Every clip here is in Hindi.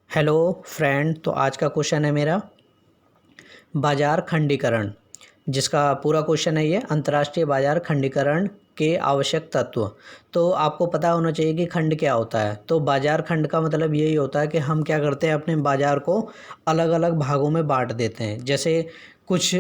हेलो फ्रेंड, तो आज का क्वेश्चन है मेरा बाजार खंडीकरण, जिसका पूरा क्वेश्चन है ये अंतर्राष्ट्रीय बाजार खंडीकरण के आवश्यक तत्व। तो आपको पता होना चाहिए कि खंड क्या होता है। तो बाजार खंड का मतलब यही होता है कि हम क्या करते हैं, अपने बाजार को अलग अलग भागों में बांट देते हैं। जैसे कुछ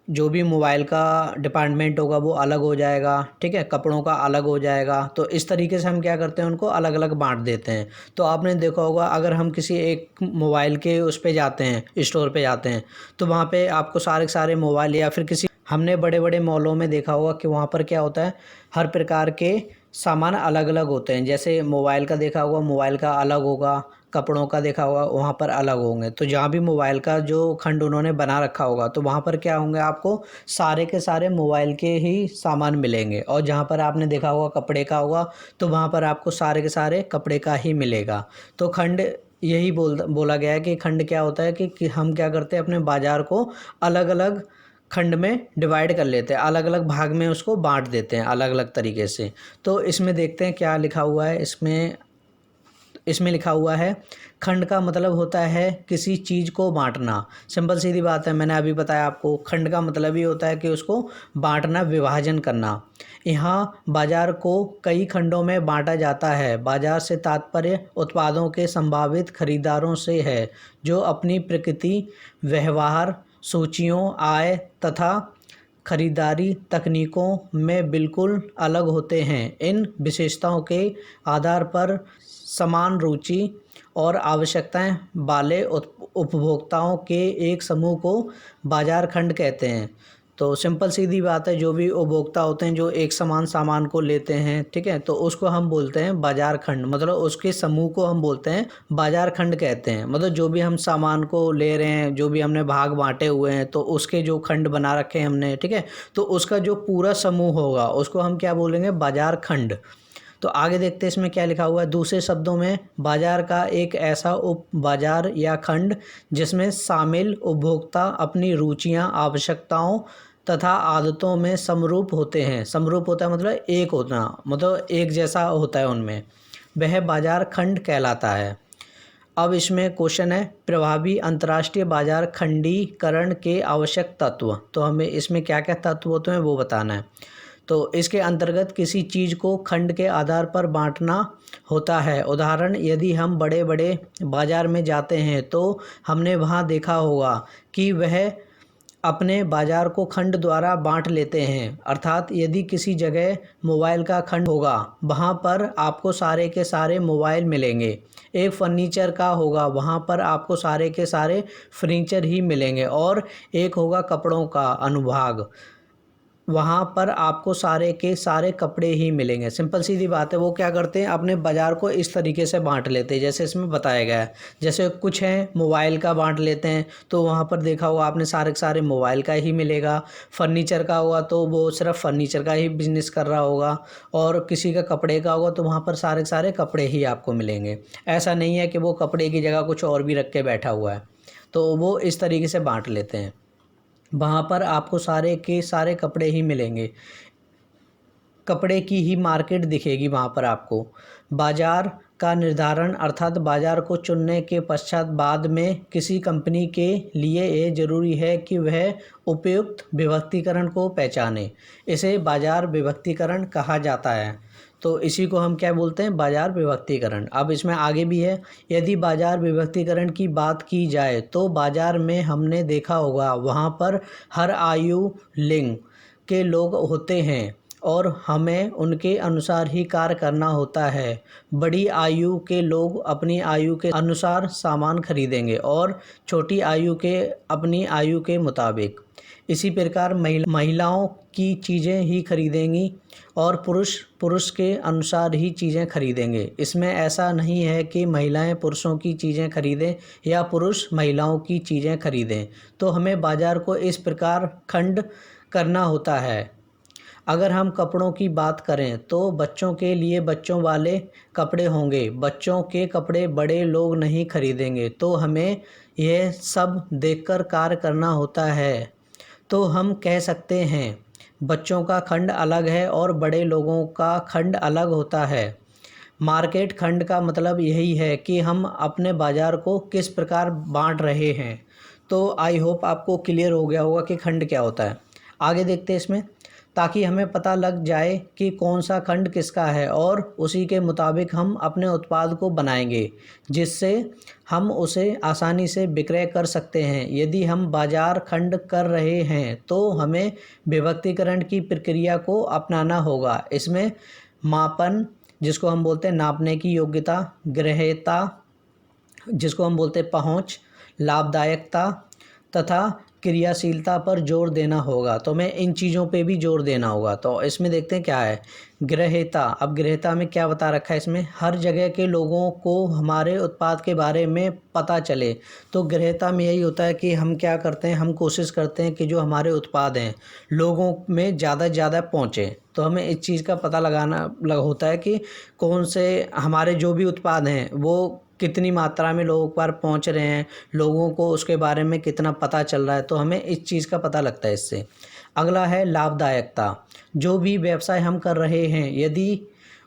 जो भी मोबाइल का डिपार्टमेंट होगा वो अलग हो जाएगा, ठीक है, कपड़ों का अलग हो जाएगा। तो इस तरीके से हम क्या करते हैं, उनको अलग अलग बांट देते हैं। तो आपने देखा होगा, अगर हम किसी एक मोबाइल के उस पे जाते हैं, स्टोर पे जाते हैं, तो वहाँ पे आपको सारे के सारे मोबाइल, या फिर किसी हमने बड़े बड़े मॉलों में देखा होगा कि वहाँ पर क्या होता है, हर प्रकार के सामान अलग अलग होते हैं। जैसे मोबाइल का देखा होगा, मोबाइल का अलग होगा, कपड़ों का देखा होगा वहाँ पर अलग होंगे। तो जहाँ भी मोबाइल का जो खंड उन्होंने बना रखा होगा, तो वहाँ पर क्या होंगे, आपको सारे के सारे मोबाइल के ही सामान मिलेंगे। और जहाँ पर आपने देखा होगा कपड़े का होगा, तो वहाँ पर आपको सारे के सारे कपड़े का ही मिलेगा। तो खंड यही बोला गया है कि खंड क्या होता है कि हम क्या करते हैं, अपने बाजार को अलग अलग खंड में डिवाइड कर लेते हैं, अलग अलग भाग में उसको बांट देते हैं अलग अलग तरीके से। तो इसमें देखते हैं क्या लिखा हुआ है। इसमें इसमें लिखा हुआ है, खंड का मतलब होता है किसी चीज़ को बांटना। सिंपल सीधी बात है, मैंने अभी बताया आपको, खंड का मतलब ही होता है कि उसको बांटना, विभाजन करना। यहाँ बाजार को कई खंडों में बांटा जाता है। बाजार से तात्पर्य उत्पादों के संभावित खरीदारों से है, जो अपनी प्रकृति, व्यवहार, सूचियों, आय तथा खरीदारी तकनीकों में बिल्कुल अलग होते हैं। इन विशेषताओं के आधार पर समान रुचि और आवश्यकताएं वाले उपभोक्ताओं के एक समूह को बाजार खंड कहते हैं। तो सिंपल सीधी बात है, जो भी उपभोक्ता होते हैं जो एक समान सामान को लेते हैं, ठीक है, तो उसको हम बोलते हैं बाजार खंड, मतलब उसके समूह को हम बोलते हैं बाजार खंड कहते हैं। मतलब जो भी हम सामान को ले रहे हैं, जो भी हमने भाग बांटे हुए हैं, तो उसके जो खंड बना रखे हैं हमने, ठीक है, तो उसका जो पूरा समूह होगा उसको हम क्या बोलेंगे, बाजार खंड। तो आगे देखते हैं इसमें क्या लिखा हुआ है। दूसरे शब्दों में, बाजार का एक ऐसा उप बाजार या खंड जिसमें शामिल उपभोक्ता अपनी रुचियां, आवश्यकताओं तथा आदतों में समरूप होते हैं। समरूप होता है मतलब एक होना, मतलब एक जैसा होता है उनमें, वह बाजार खंड कहलाता है। अब इसमें क्वेश्चन है, प्रभावी अंतर्राष्ट्रीय बाजार खंडीकरण के आवश्यक तत्व। तो हमें इसमें क्या क्या तत्व होते हैं वो बताना है। तो इसके अंतर्गत किसी चीज़ को खंड के आधार पर बांटना होता है। उदाहरण, यदि हम बड़े बड़े बाजार में जाते हैं तो हमने वहाँ देखा होगा कि वह अपने बाजार को खंड द्वारा बांट लेते हैं। अर्थात यदि किसी जगह मोबाइल का खंड होगा, वहाँ पर आपको सारे के सारे मोबाइल मिलेंगे। एक फर्नीचर का होगा, वहाँ पर आपको सारे के सारे फर्नीचर ही मिलेंगे। और एक होगा कपड़ों का अनुभाग, वहाँ पर आपको सारे के सारे कपड़े ही मिलेंगे। सिंपल सीधी बात है, वो क्या करते हैं, अपने बाज़ार को इस तरीके से बांट लेते हैं जैसे इसमें बताया गया है। जैसे कुछ हैं मोबाइल का बांट लेते हैं, तो वहाँ पर देखा होगा आपने सारे के सारे मोबाइल का ही मिलेगा। फर्नीचर का होगा तो वो सिर्फ फर्नीचर का ही बिजनेस कर रहा होगा। और किसी का कपड़े का होगा तो वहाँ पर सारे के सारे कपड़े ही आपको मिलेंगे। ऐसा नहीं है कि वो कपड़े की जगह कुछ और भी रख के बैठा हुआ है। तो वो इस तरीके से बांट लेते हैं। वहाँ पर आपको सारे के सारे कपड़े ही मिलेंगे, कपड़े की ही मार्केट दिखेगी वहाँ पर आपको। बाजार का निर्धारण, अर्थात बाजार को चुनने के पश्चात बाद में किसी कंपनी के लिए ये जरूरी है कि वह उपयुक्त विभक्तिकरण को पहचाने। इसे बाजार विभक्तिकरण कहा जाता है। तो इसी को हम क्या बोलते हैं, बाजार विभक्तिकरण। अब इसमें आगे भी है, यदि बाजार विभक्तिकरण की बात की जाए तो बाजार में हमने देखा होगा वहाँ पर हर आयु लिंग के लोग होते हैं और हमें उनके अनुसार ही कार्य करना होता है। बड़ी आयु के लोग अपनी आयु के अनुसार सामान खरीदेंगे और छोटी आयु के अपनी आयु के मुताबिक। इसी प्रकार महिलाओं की चीज़ें ही खरीदेंगी और पुरुष पुरुष के अनुसार ही चीज़ें खरीदेंगे। इसमें ऐसा नहीं है कि महिलाएं पुरुषों की चीज़ें खरीदें या पुरुष महिलाओं की चीज़ें खरीदें। तो हमें बाज़ार को इस प्रकार खंड करना होता है। अगर हम कपड़ों की बात करें तो बच्चों के लिए बच्चों वाले कपड़े होंगे, बच्चों के कपड़े बड़े लोग नहीं खरीदेंगे। तो हमें यह सब देखकर कार्य करना होता है। तो हम कह सकते हैं बच्चों का खंड अलग है और बड़े लोगों का खंड अलग होता है। मार्केट खंड का मतलब यही है कि हम अपने बाज़ार को किस प्रकार बांट रहे हैं। तो आई होप आपको क्लियर हो गया होगा कि खंड क्या होता है। आगे देखते हैं इसमें, ताकि हमें पता लग जाए कि कौन सा खंड किसका है और उसी के मुताबिक हम अपने उत्पाद को बनाएंगे, जिससे हम उसे आसानी से विक्रय कर सकते हैं। यदि हम बाजार खंड कर रहे हैं तो हमें विभक्तिकरण की प्रक्रिया को अपनाना होगा। इसमें मापन, जिसको हम बोलते हैं नापने की योग्यता, ग्राह्यता, जिसको हम बोलते हैं पहुंच, लाभदायकता तथा क्रियाशीलता पर जोर देना होगा। तो हमें इन चीज़ों पे भी जोर देना होगा। तो इसमें देखते हैं क्या है ग्राह्यता। अब ग्राह्यता में क्या बता रखा है, इसमें हर जगह के लोगों को हमारे उत्पाद के बारे में पता चले। तो ग्राह्यता में यही होता है कि हम क्या करते हैं, हम कोशिश करते हैं कि जो हमारे उत्पाद हैं लोगों में ज़्यादा से ज़्यादा पहुँचे। तो हमें इस चीज़ का पता लगाना होता है कि कौन से हमारे जो भी उत्पाद हैं वो कितनी मात्रा में लोगों के पास पहुंच रहे हैं, लोगों को उसके बारे में कितना पता चल रहा है। तो हमें इस चीज़ का पता लगता है इससे। अगला है लाभदायकता। जो भी व्यवसाय हम कर रहे हैं यदि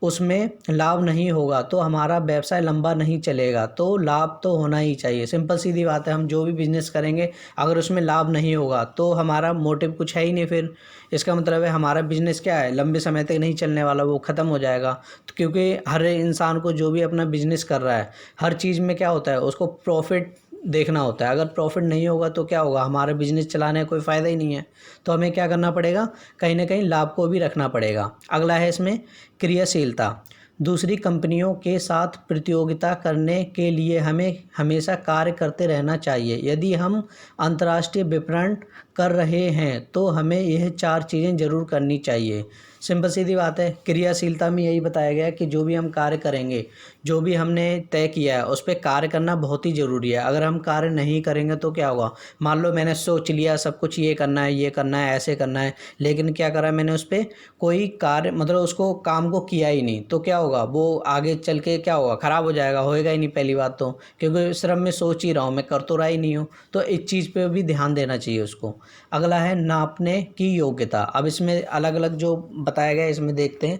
उसमें लाभ नहीं होगा तो हमारा व्यवसाय लंबा नहीं चलेगा। तो लाभ तो होना ही चाहिए, सिंपल सीधी बात है। हम जो भी बिज़नेस करेंगे अगर उसमें लाभ नहीं होगा तो हमारा मोटिव कुछ है ही नहीं। फिर इसका मतलब है हमारा बिज़नेस क्या है, लंबे समय तक नहीं चलने वाला, वो ख़त्म हो जाएगा। तो क्योंकि हर इंसान को जो भी अपना बिज़नेस कर रहा है हर चीज़ में क्या होता है, उसको प्रॉफिट देखना होता है। अगर प्रॉफिट नहीं होगा तो क्या होगा, हमारा बिज़नेस चलाने का कोई फ़ायदा ही नहीं है। तो हमें क्या करना पड़ेगा, कहीं ना कहीं लाभ को भी रखना पड़ेगा। अगला है इसमें क्रियाशीलता। दूसरी कंपनियों के साथ प्रतियोगिता करने के लिए हमें हमेशा कार्य करते रहना चाहिए। यदि हम अंतर्राष्ट्रीय विपणन कर रहे हैं तो हमें यह 4 चीज़ें ज़रूर करनी चाहिए। सिंपल सीधी बात है। क्रियाशीलता में यही बताया गया है कि जो भी हम कार्य करेंगे, जो भी हमने तय किया है उस पे कार्य करना बहुत ही ज़रूरी है। अगर हम कार्य नहीं करेंगे तो क्या होगा, मान लो मैंने सोच लिया सब कुछ ये करना है, ये करना है, ऐसे करना है, लेकिन क्या करा मैंने उस पर कोई कार्य मतलब उसको काम को किया ही नहीं, तो क्या होगा, वो आगे चल के क्या होगा, ख़राब हो जाएगा, होएगा ही नहीं पहली बात तो, क्योंकि सिर्फ मैं सोच ही रहा हूँ, मैं कर तो रहा ही नहीं हूँ। तो इस चीज़ पे भी ध्यान देना चाहिए उसको। अगला है नापने की योग्यता। अब इसमें अलग अलग जो बताया गया है इसमें देखते हैं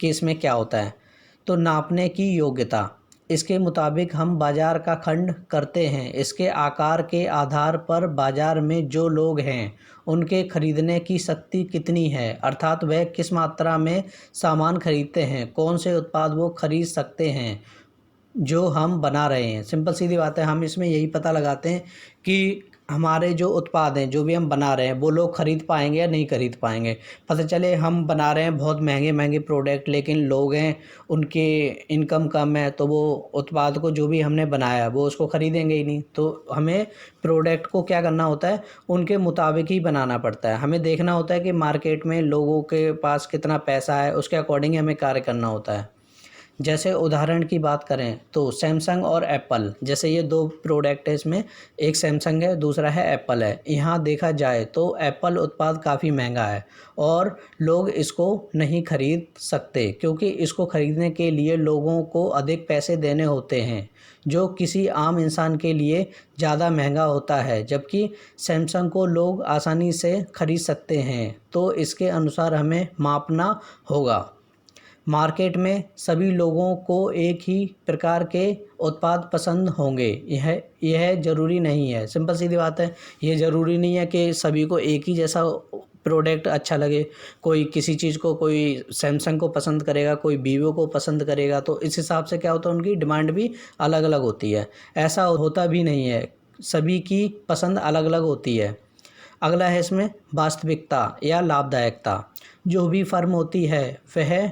कि इसमें क्या होता है। तो नापने की योग्यता, इसके मुताबिक हम बाजार का खंड करते हैं। इसके आकार के आधार पर बाजार में जो लोग हैं उनके खरीदने की शक्ति कितनी है, अर्थात वह किस मात्रा में सामान खरीदते हैं, कौन से उत्पाद वो खरीद सकते हैं जो हम बना रहे हैं। सिंपल सीधी बात है, हम इसमें यही पता लगाते हैं कि हमारे जो उत्पाद हैं जो भी हम बना रहे हैं वो लोग खरीद पाएंगे या नहीं खरीद पाएंगे। पता चले हम बना रहे हैं बहुत महंगे महंगे प्रोडक्ट, लेकिन लोग हैं उनके इनकम कम है, तो वो उत्पाद को जो भी हमने बनाया है वो उसको खरीदेंगे ही नहीं। तो हमें प्रोडक्ट को क्या करना होता है, उनके मुताबिक ही बनाना पड़ता है। हमें देखना होता है कि मार्केट में लोगों के पास कितना पैसा है, उसके अकॉर्डिंग हमें कार्य करना होता है। जैसे उदाहरण की बात करें तो सैमसंग और एप्पल, जैसे ये 2 प्रोडक्ट है इसमें, एक सैमसंग है दूसरा है एप्पल है। यहाँ देखा जाए तो एप्पल उत्पाद काफ़ी महंगा है और लोग इसको नहीं खरीद सकते, क्योंकि इसको खरीदने के लिए लोगों को अधिक पैसे देने होते हैं जो किसी आम इंसान के लिए ज़्यादा महंगा होता है, जबकि सैमसंग को लोग आसानी से खरीद सकते हैं। तो इसके अनुसार हमें मापना होगा। मार्केट में सभी लोगों को एक ही प्रकार के उत्पाद पसंद होंगे, यह ज़रूरी नहीं है। सिंपल सीधी बात है, ये ज़रूरी नहीं है कि सभी को एक ही जैसा प्रोडक्ट अच्छा लगे। कोई किसी चीज़ को, कोई सैमसंग को पसंद करेगा, कोई वीवो को पसंद करेगा। तो इस हिसाब से क्या होता है, उनकी डिमांड भी अलग अलग होती है। ऐसा होता भी नहीं है, सभी की पसंद अलग अलग होती है। अगला है इसमें वास्तविकता या लाभदायकता। जो भी फर्म होती है वह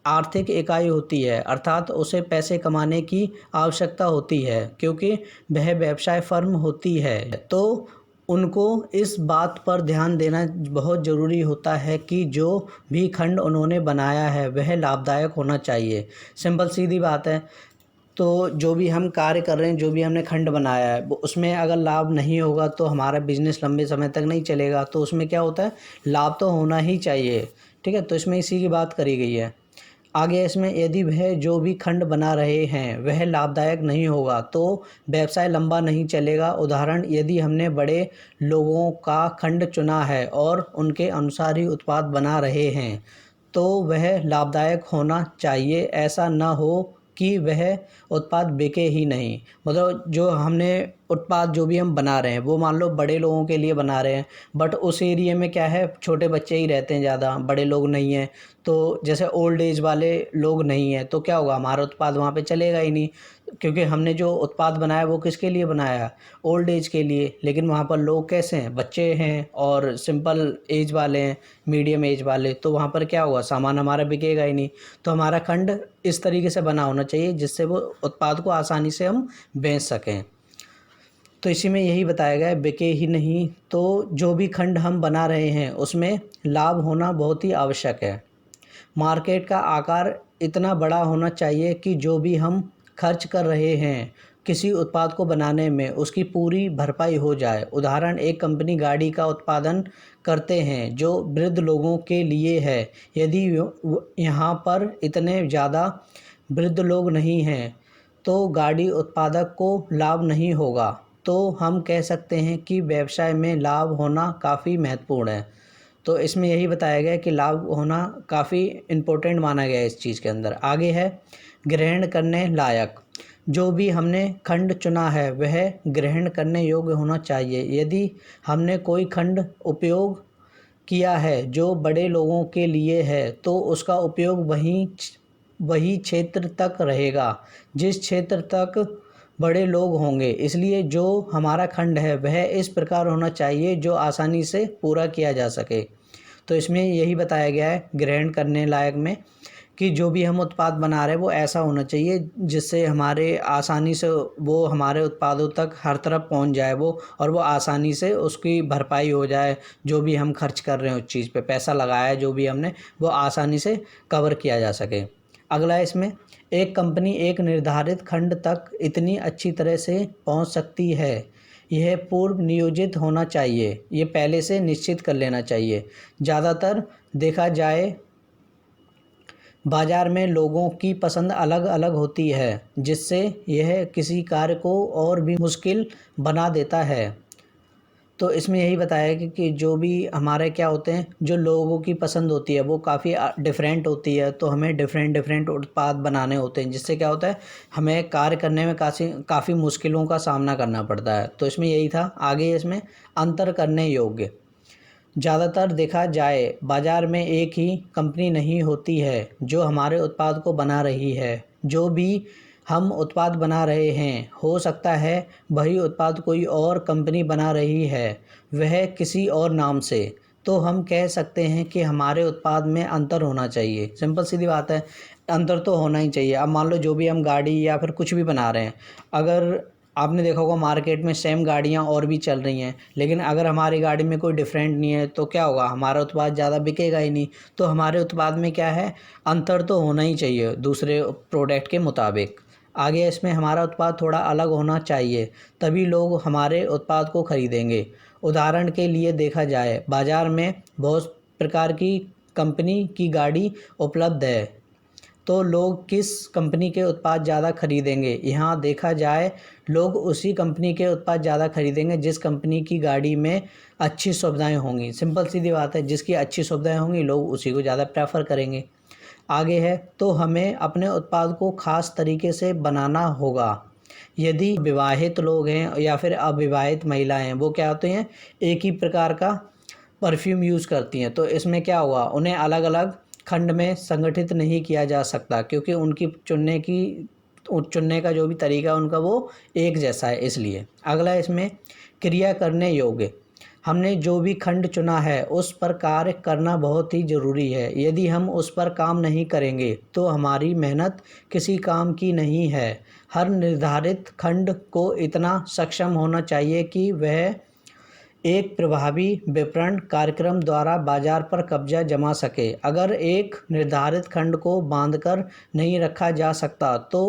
आर्थिक इकाई होती है, अर्थात उसे पैसे कमाने की आवश्यकता होती है क्योंकि वह व्यवसाय फर्म होती है। तो उनको इस बात पर ध्यान देना बहुत ज़रूरी होता है कि जो भी खंड उन्होंने बनाया है वह लाभदायक होना चाहिए। सिंपल सीधी बात है। तो जो भी हम कार्य कर रहे हैं, जो भी हमने खंड बनाया है, उसमें अगर लाभ नहीं होगा तो हमारा बिज़नेस लंबे समय तक नहीं चलेगा। तो उसमें क्या होता है, लाभ तो होना ही चाहिए। ठीक है, तो इसमें इसी की बात करी गई है। आगे इसमें यदि वह जो भी खंड बना रहे हैं वह लाभदायक नहीं होगा तो व्यवसाय लंबा नहीं चलेगा। उदाहरण, यदि हमने बड़े लोगों का खंड चुना है और उनके अनुसार ही उत्पाद बना रहे हैं तो वह लाभदायक होना चाहिए। ऐसा न हो कि वह उत्पाद बिके ही नहीं। मतलब जो हमने उत्पाद जो भी हम बना रहे हैं वो मान लो बड़े लोगों के लिए बना रहे हैं, बट उस एरिया में क्या है, छोटे बच्चे ही रहते हैं, ज़्यादा बड़े लोग नहीं हैं। तो जैसे ओल्ड एज वाले लोग नहीं हैं तो क्या होगा, हमारा उत्पाद वहाँ पे चलेगा ही नहीं, क्योंकि हमने जो उत्पाद बनाया वो किसके लिए बनाया, ओल्ड एज के लिए। लेकिन वहाँ पर लोग कैसे हैं, बच्चे हैं और सिंपल एज वाले हैं, मीडियम एज वाले, तो वहाँ पर क्या होगा, सामान हमारा बिकेगा ही नहीं। तो हमारा खंड इस तरीके से बना होना चाहिए जिससे वो उत्पाद को आसानी से हम बेच सकें। तो इसी में यही बताया गया है, बिके ही नहीं। तो जो भी खंड हम बना रहे हैं उसमें लाभ होना बहुत ही आवश्यक है। मार्केट का आकार इतना बड़ा होना चाहिए कि जो भी हम खर्च कर रहे हैं किसी उत्पाद को बनाने में उसकी पूरी भरपाई हो जाए। उदाहरण, एक कंपनी गाड़ी का उत्पादन करते हैं जो वृद्ध लोगों के लिए है। यदि यहाँ पर इतने ज़्यादा वृद्ध लोग नहीं हैं तो गाड़ी उत्पादक को लाभ नहीं होगा। तो हम कह सकते हैं कि व्यवसाय में लाभ होना काफ़ी महत्वपूर्ण है। तो इसमें यही बताया गया है कि लाभ होना काफ़ी इम्पोर्टेंट माना गया है इस चीज़ के अंदर। आगे है ग्रहण करने लायक। जो भी हमने खंड चुना है वह ग्रहण करने योग्य होना चाहिए। यदि हमने कोई खंड उपयोग किया है जो बड़े लोगों के लिए है तो उसका उपयोग वही क्षेत्र तक रहेगा जिस क्षेत्र तक बड़े लोग होंगे। इसलिए जो हमारा खंड है वह इस प्रकार होना चाहिए जो आसानी से पूरा किया जा सके। तो इसमें यही बताया गया है ग्रहण करने लायक में कि जो भी हम उत्पाद बना रहे हैं वो ऐसा होना चाहिए जिससे हमारे आसानी से वो हमारे उत्पादों तक हर तरफ पहुंच जाए वो, और वो आसानी से उसकी भरपाई हो जाए। जो भी हम खर्च कर रहे हैं उस चीज़ पे पैसा लगाया है जो भी हमने, वो आसानी से कवर किया जा सके। अगला इसमें, एक कंपनी एक निर्धारित खंड तक इतनी अच्छी तरह से पहुंच सकती है, यह पूर्व नियोजित होना चाहिए। ये पहले से निश्चित कर लेना चाहिए। ज़्यादातर देखा जाए बाज़ार में लोगों की पसंद अलग अलग होती है जिससे यह किसी कार्य को और भी मुश्किल बना देता है। तो इसमें यही बताया कि जो भी हमारे क्या होते हैं, जो लोगों की पसंद होती है वो काफ़ी डिफरेंट होती है। तो हमें डिफरेंट उत्पाद बनाने होते हैं जिससे क्या होता है, हमें कार्य करने में काफ़ी मुश्किलों का सामना करना पड़ता है। तो इसमें यही था। आगे इसमें अंतर करने योग्य। ज़्यादातर देखा जाए बाज़ार में एक ही कंपनी नहीं होती है जो हमारे उत्पाद को बना रही है। जो भी हम उत्पाद बना रहे हैं हो सकता है वही उत्पाद कोई और कंपनी बना रही है, वह किसी और नाम से। तो हम कह सकते हैं कि हमारे उत्पाद में अंतर होना चाहिए। सिंपल सीधी बात है, अंतर तो होना ही चाहिए। अब मान लो जो भी हम गाड़ी या फिर कुछ भी बना रहे हैं, अगर आपने देखा होगा मार्केट में सेम गाड़ियाँ और भी चल रही हैं, लेकिन अगर हमारी गाड़ी में कोई डिफरेंट नहीं है तो क्या होगा, हमारा उत्पाद ज़्यादा बिकेगा ही नहीं। तो हमारे उत्पाद में क्या है, अंतर तो होना ही चाहिए दूसरे प्रोडक्ट के मुताबिक। आगे इसमें हमारा उत्पाद थोड़ा अलग होना चाहिए तभी लोग हमारे उत्पाद को खरीदेंगे। उदाहरण के लिए देखा जाए बाज़ार में बहुत प्रकार की कंपनी की गाड़ी उपलब्ध है, तो लोग किस कंपनी के उत्पाद ज़्यादा खरीदेंगे। यहाँ देखा जाए लोग उसी कंपनी के उत्पाद ज़्यादा खरीदेंगे जिस कंपनी की गाड़ी में अच्छी सुविधाएं होंगी। सिंपल सीधी बात है, जिसकी अच्छी सुविधाएं होंगी लोग उसी को ज़्यादा प्रेफर करेंगे। आगे है, तो हमें अपने उत्पाद को ख़ास तरीके से बनाना होगा। यदि विवाहित लोग हैं या फिर अविवाहित महिलाएं हैं, वो क्या होते हैं, एक ही प्रकार का परफ्यूम यूज़ करती हैं, तो इसमें क्या हुआ, उन्हें अलग अलग खंड में संगठित नहीं किया जा सकता क्योंकि उनकी चुनने का जो भी तरीका उनका वो एक जैसा है, इसलिए। अगला इसमें क्रिया करने योग्य। हमने जो भी खंड चुना है उस पर कार्य करना बहुत ही ज़रूरी है। यदि हम उस पर काम नहीं करेंगे तो हमारी मेहनत किसी काम की नहीं है। हर निर्धारित खंड को इतना सक्षम होना चाहिए कि वह एक प्रभावी विपणन कार्यक्रम द्वारा बाजार पर कब्जा जमा सके। अगर एक निर्धारित खंड को बांधकर नहीं रखा जा सकता तो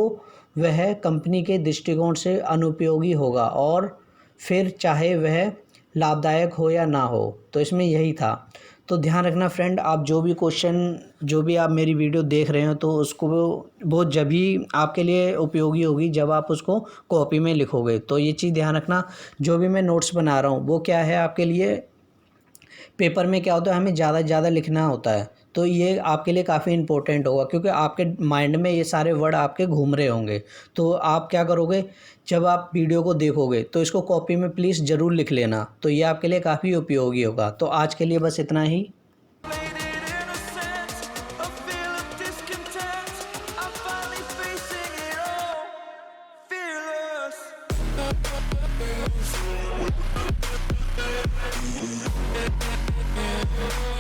वह कंपनी के दृष्टिकोण से अनुपयोगी होगा और फिर चाहे वह लाभदायक हो या ना हो। तो इसमें यही था। तो ध्यान रखना फ्रेंड, आप जो भी आप मेरी वीडियो देख रहे हो तो उसको वो जब भी आपके लिए उपयोगी होगी जब आप उसको कॉपी में लिखोगे। तो ये चीज़ ध्यान रखना, जो भी मैं नोट्स बना रहा हूँ वो क्या है आपके लिए, पेपर में क्या होता है हमें ज़्यादा से ज़्यादा लिखना होता है, तो ये आपके लिए काफ़ी इंपॉर्टेंट होगा क्योंकि आपके माइंड में ये सारे वर्ड आपके घूम रहे होंगे। तो आप क्या करोगे, जब आप वीडियो को देखोगे तो इसको कॉपी में प्लीज़ ज़रूर लिख लेना, तो ये आपके लिए काफ़ी उपयोगी होगा। तो आज के लिए बस इतना ही। Fearless.